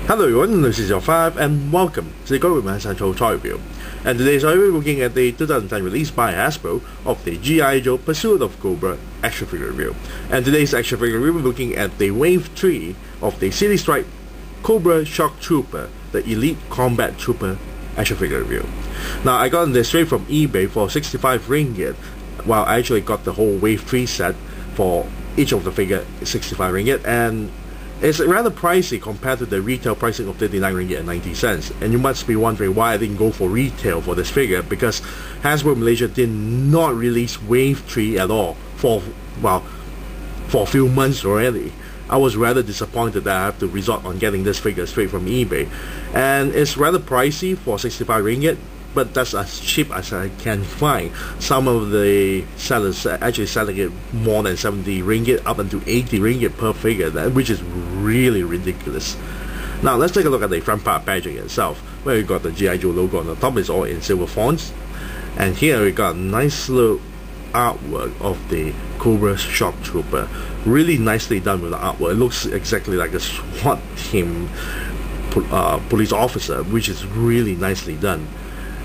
Hello everyone, this is your 5 and welcome to the Cobra Central Toy Review. And today so we're looking at the 2010 release by Hasbro of the G.I. Joe Pursuit of Cobra action figure review. And today's action figure review, we're looking at the Wave 3 of the City Strike Cobra Shock Trooper, the Elite Combat Trooper action figure review. Now I got this straight from eBay for 65 ringgit, while I actually got the whole Wave 3 set for each of the figure 65 ringgit, and it's rather pricey compared to the retail pricing of 39 ringgit and 90 cents. And you must be wondering why I didn't go for retail for this figure, because Hasbro Malaysia did not release Wave 3 at all for a few months already. I was rather disappointed that I have to resort on getting this figure straight from eBay. And it's rather pricey for 65 ringgit, but that's as cheap as I can find. Some of the sellers are actually selling it more than 70 ringgit up until 80 ringgit per figure, which is really ridiculous. Now let's take a look at the front part packaging itself, where we got the G.I. Joe logo on the top. It's all in silver fonts, and here we got a nice little artwork of the Cobra Shock Trooper. Really nicely done with the artwork. It looks exactly like a SWAT team police officer, which is really nicely done.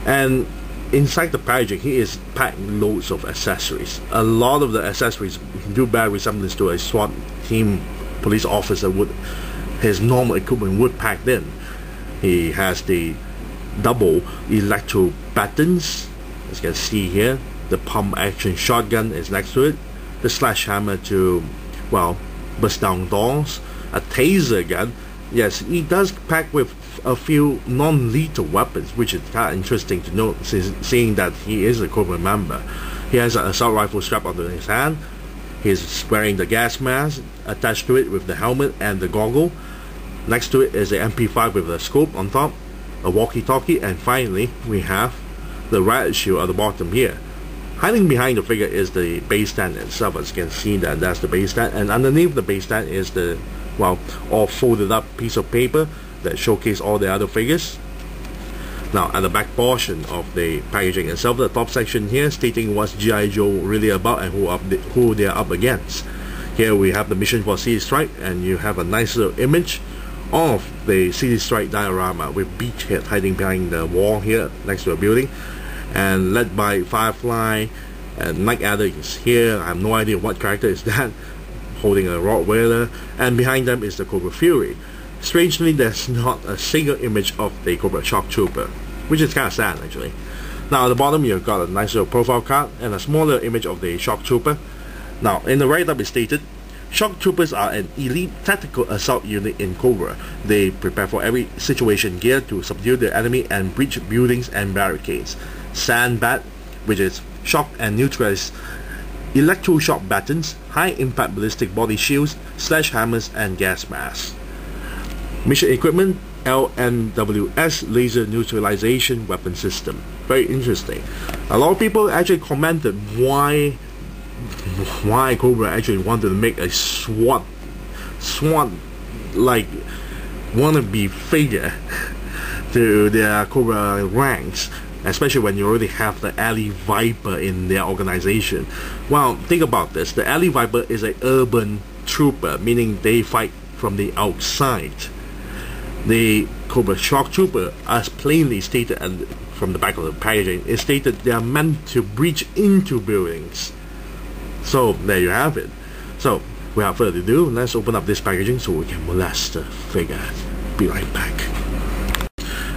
And inside the packaging, he is packing loads of accessories. A lot of the accessories do bear resemblance to a SWAT team police officer would, his normal equipment would packed in. He has the double electro batons, as you can see here. The pump action shotgun is next to it. The slash hammer to, well, burst down doors. A taser gun. Yes, he does pack with a few non-lethal weapons, which is kind of interesting to note, seeing that he is a Cobra member. He has an assault rifle strapped onto his hand. He's wearing the gas mask attached to it with the helmet and the goggle. Next to it is an MP5 with a scope on top, a walkie-talkie, and finally we have the riot shield at the bottom here. Hiding behind the figure is the base stand itself. As you can see, that's the base stand, and underneath the base stand is the, well, all folded up piece of paper that showcase all the other figures. Now at the back portion of the packaging itself, the top section here stating what's G.I. Joe really about and who they are up against. Here we have the mission for City Strike, and you have a nice little image of the City Strike diorama with Beachhead hiding behind the wall here next to a building, and led by Firefly, and Night Adder is here. I have no idea what character is that, holding a Rottweiler, and behind them is the Cobra Fury. Strangely, there's not a single image of the Cobra Shock Trooper, which is kind of sad actually. Now at the bottom you've got a nice little profile card and a smaller image of the Shock Trooper. Now in the write-up it stated, Shock Troopers are an elite tactical assault unit in Cobra. They prepare for every situation geared to subdue the enemy and breach buildings and barricades. Sandbat, which is shock and neutralize electroshock batons, high impact ballistic body shields, slash hammers, and gas masks. Mission equipment, LNWS laser neutralization weapon system. Very interesting. A lot of people actually commented why Cobra actually wanted to make a SWAT like wannabe figure to their Cobra ranks, especially when you already have the Alley Viper in their organization. Well, think about this. The Alley Viper is an urban trooper, meaning they fight from the outside. The Cobra Shock Trooper, as plainly stated from the back of the packaging, is stated they are meant to breach into buildings. So there you have it. So without further ado, let's open up this packaging so we can molest the figure. Be right back.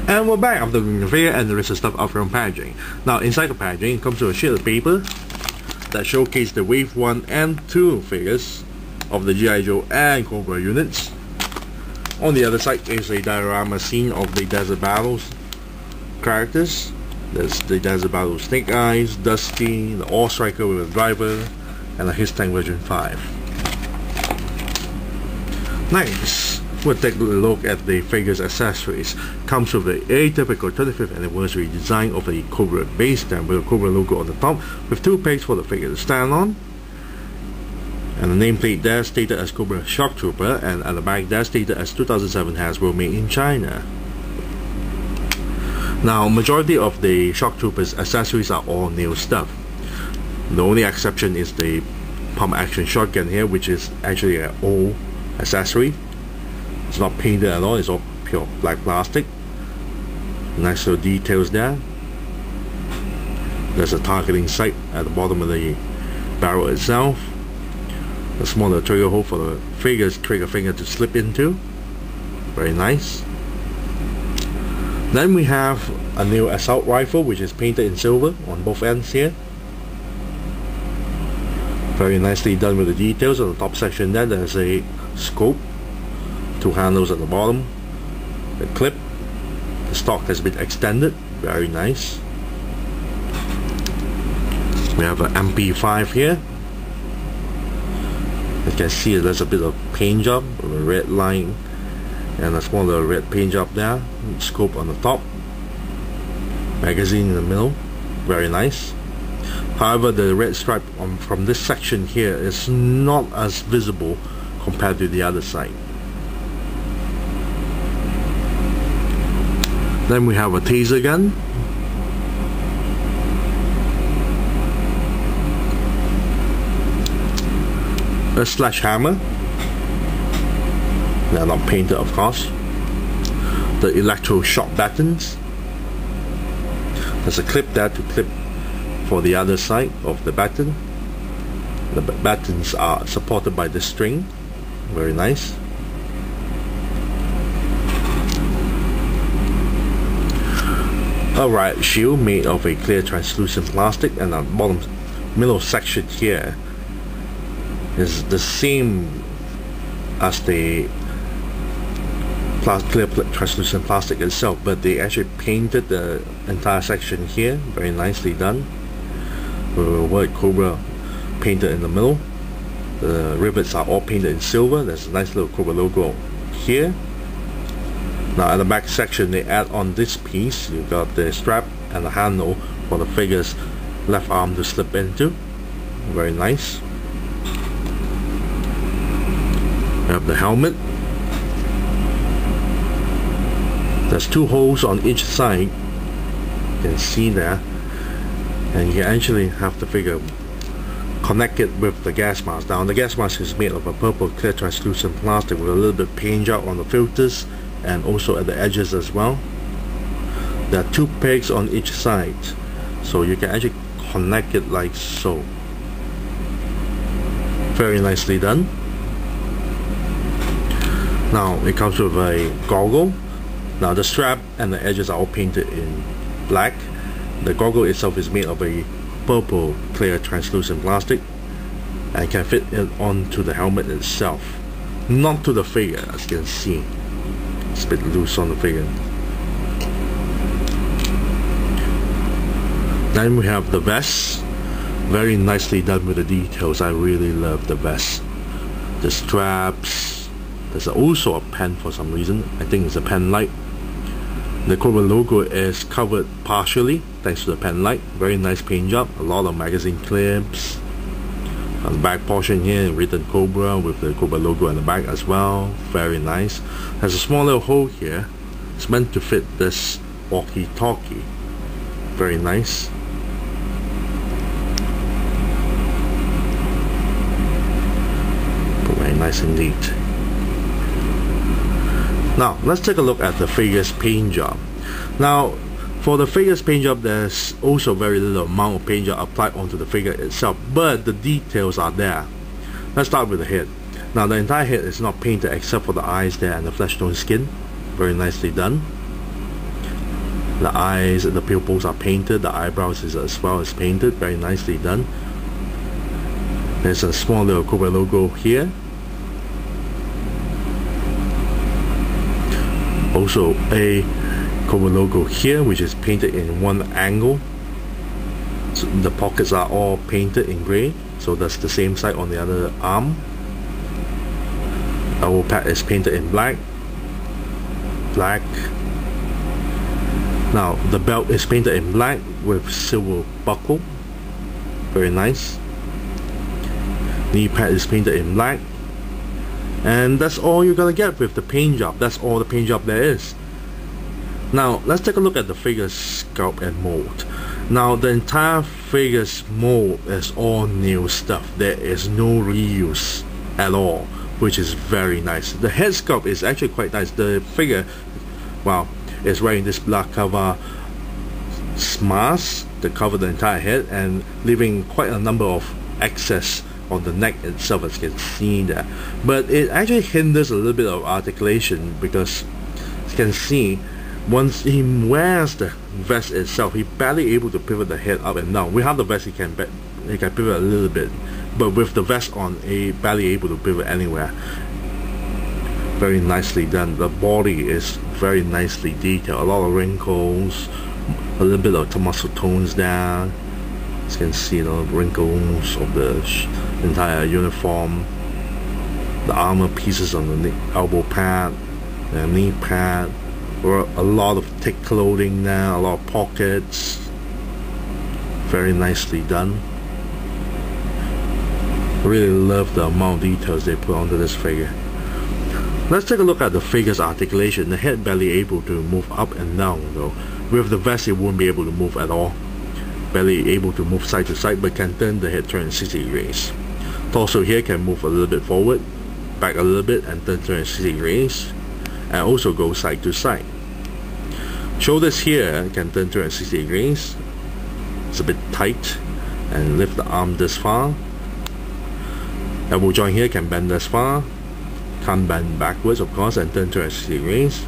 And we're back after the figure and the rest of the stuff out from packaging. Now inside the packaging it comes with a sheet of paper that showcase the Wave 1 and 2 figures of the G.I. Joe and Cobra units. On the other side is a diorama scene of the Desert Battles characters. There's the Desert Battle Snake Eyes, Dusty, the All Striker with a driver, and a His Tank version 5. Next, we'll take a look at the figure's accessories. Comes with the atypical 25th anniversary design of the Cobra base stand with a Cobra logo on the top, with 2 pegs for the figure to stand on. And the nameplate there stated as Cobra Shock Trooper, and at the back there stated as 2007 Hasbro made in China. Now majority of the Shock Troopers accessories are all new stuff. The only exception is the pump action shotgun here, which is actually an old accessory. It's not painted at all, it's all pure black plastic. Nice little details there. There's a targeting sight at the bottom of the barrel itself. A smaller trigger hole for the trigger finger to slip into. Very nice. Then we have a new assault rifle, which is painted in silver on both ends here. Very nicely done with the details. On the top section there, there's a scope, 2 handles at the bottom, the clip, the stock has been extended. Very nice. We have an MP5 here. You can see there's a bit of paint job with a red line and a smaller red paint job there. Scope on the top, magazine in the middle. Very nice. However, the red stripe from this section here is not as visible compared to the other side. Then we have a taser gun. A sledgehammer. They are not painted, of course. The electroshock buttons. There's a clip there to clip for the other side of the baton. The buttons are supported by the string. Very nice. A riot shield made of a clear translucent plastic, and the bottom middle section here is the same as the clear translucent plastic itself, but they actually painted the entire section here. Very nicely done. With the word Cobra painted in the middle. The rivets are all painted in silver. There's a nice little Cobra logo here. Now at the back section, they add on this piece. You've got the strap and the handle for the figure's left arm to slip into. Very nice. We have the helmet. There's 2 holes on each side. You can see there. And you actually have the figure connect it with the gas mask. Now the gas mask is made of a purple clear translucent plastic with a little bit paint job on the filters and also at the edges as well. There are 2 pegs on each side, so you can actually connect it like so. Very nicely done. Now it comes with a goggle. Now the strap and the edges are all painted in black. The goggle itself is made of a purple clear translucent plastic and can fit it onto the helmet itself, not to the figure. As you can see, it's a bit loose on the figure. Then we have the vest. Very nicely done with the details. I really love the vest. The straps. There's also a pen for some reason. I think it's a pen light. The Cobra logo is covered partially thanks to the pen light. Very nice paint job. A lot of magazine clips. On the back portion here, written Cobra with the Cobra logo on the back as well. Very nice. There's a small little hole here. It's meant to fit this walkie-talkie. Very nice. Very nice indeed. Now let's take a look at the figure's paint job. Now for the figure's paint job, there's also very little amount of paint job applied onto the figure itself, but the details are there. Let's start with the head. Now the entire head is not painted except for the eyes there and the flesh tone skin. Very nicely done. The eyes and the pupils are painted. The eyebrows is as well as painted. Very nicely done. There's a small little Cobra logo here. Also a Cobra logo here, which is painted in one angle. So the pockets are all painted in grey, so that's the same side on the other arm. Our pad is painted in black. Now the belt is painted in black with silver buckle. Very nice. Knee pad is painted in black. And that's all you're gonna get with the paint job. That's all the paint job there is. Now let's take a look at the figure's sculpt and mold. Now the entire figure's mold is all new stuff. There is no reuse at all, which is very nice. The head sculpt is actually quite nice. The figure well, is wearing this black cover mask to cover the entire head and leaving quite a number of excess on the neck itself, as you can see there. But it actually hinders a little bit of articulation, because as you can see, once he wears the vest itself, he barely able to pivot the head up and down. Without the vest, he can pivot a little bit, but with the vest on, he barely able to pivot anywhere. Very nicely done. The body is very nicely detailed. A lot of wrinkles, a little bit of muscle tones down. As you can see, the wrinkles of the entire uniform. The armor pieces on the elbow pad, the knee pad. A lot of thick clothing now, a lot of pockets. Very nicely done. Really love the amount of details they put onto this figure. Let's take a look at the figure's articulation. The head barely able to move up and down though. With the vest, it won't be able to move at all. Barely able to move side to side, but can turn the head 360 degrees. Torso here can move a little bit forward, back a little bit, and turn 360 degrees, and also go side to side. Shoulders here can turn 360 degrees. It's a bit tight, and lift the arm this far. Elbow joint here can bend this far. Can't bend backwards, of course, and turn 360 degrees.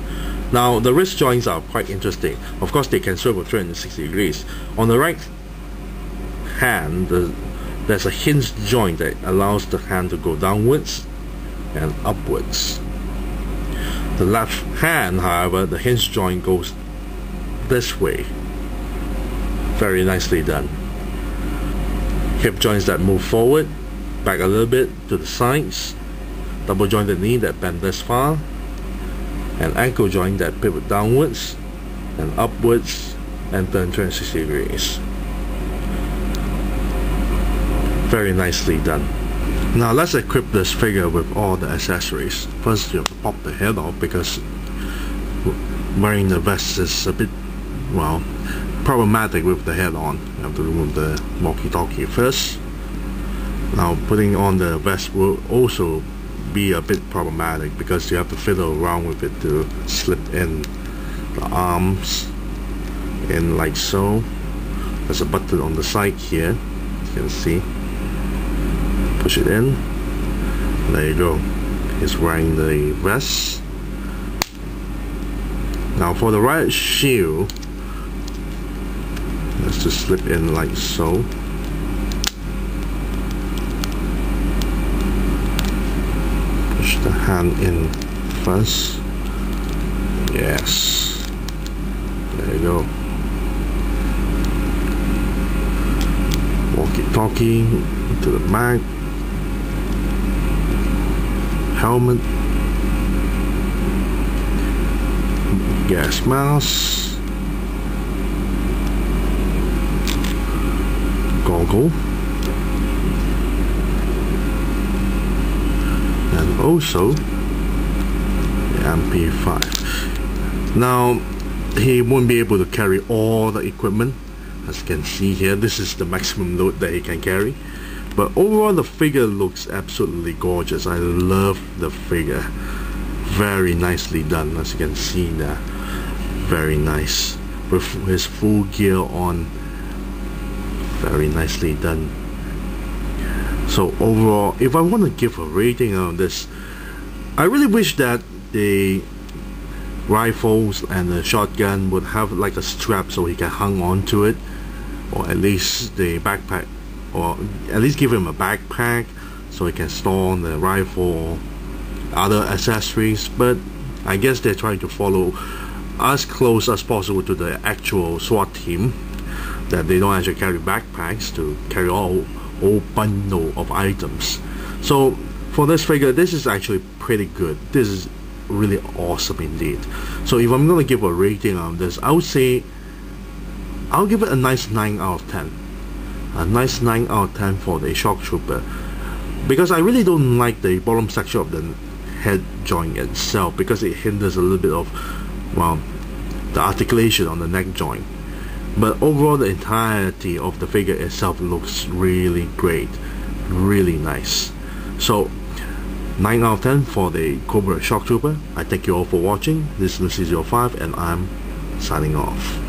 Now the wrist joints are quite interesting. Of course, they can swivel 360 degrees. On the right hand, there's a hinge joint that allows the hand to go downwards and upwards. The left hand, however, the hinge joint goes this way. Very nicely done. Hip joints that move forward, back a little bit to the sides. Double jointed knee that bend this far, and ankle joint that pivot downwards and upwards and turn 360 degrees. Very nicely done. Now let's equip this figure with all the accessories. First, you have to pop the head off, because wearing the vest is a bit, well, problematic with the head on. You have to remove the walkie-talkie first. Now putting on the vest will also be a bit problematic, because you have to fiddle around with it to slip in the arms in like so. There's a button on the side here, you can see. Push it in. There you go. He's wearing the vest. Now for the right shield, let's just slip in like so. The hand in first. Yes. There you go. Walkie-talkie to the back. Helmet. Gas mask. Goggle. And also the MP5. Now he won't be able to carry all the equipment, as you can see here. This is the maximum load that he can carry, but overall the figure looks absolutely gorgeous. I love the figure. Very nicely done, as you can see there. Very nice, with his full gear on. Very nicely done. So overall, if I want to give a rating on this, I really wish that the rifles and the shotgun would have like a strap so he can hang on to it, or at least the backpack, or at least give him a backpack so he can store on the rifle or other accessories. But I guess they're trying to follow as close as possible to the actual SWAT team, that they don't actually carry backpacks to carry all bundle of items. So for this figure, this is actually pretty good. This is really awesome indeed. So if I'm gonna give a rating on this, I would say I'll give it a nice 9 out of 10. A nice 9 out of 10 for the shock trooper, because I really don't like the bottom section of the head joint itself, because it hinders a little bit of, well, the articulation on the neck joint. But overall, the entirety of the figure itself looks really great, really nice. So 9 out of 10 for the Cobra Shock Trooper. I thank you all for watching. This is Lucy05 and I'm signing off.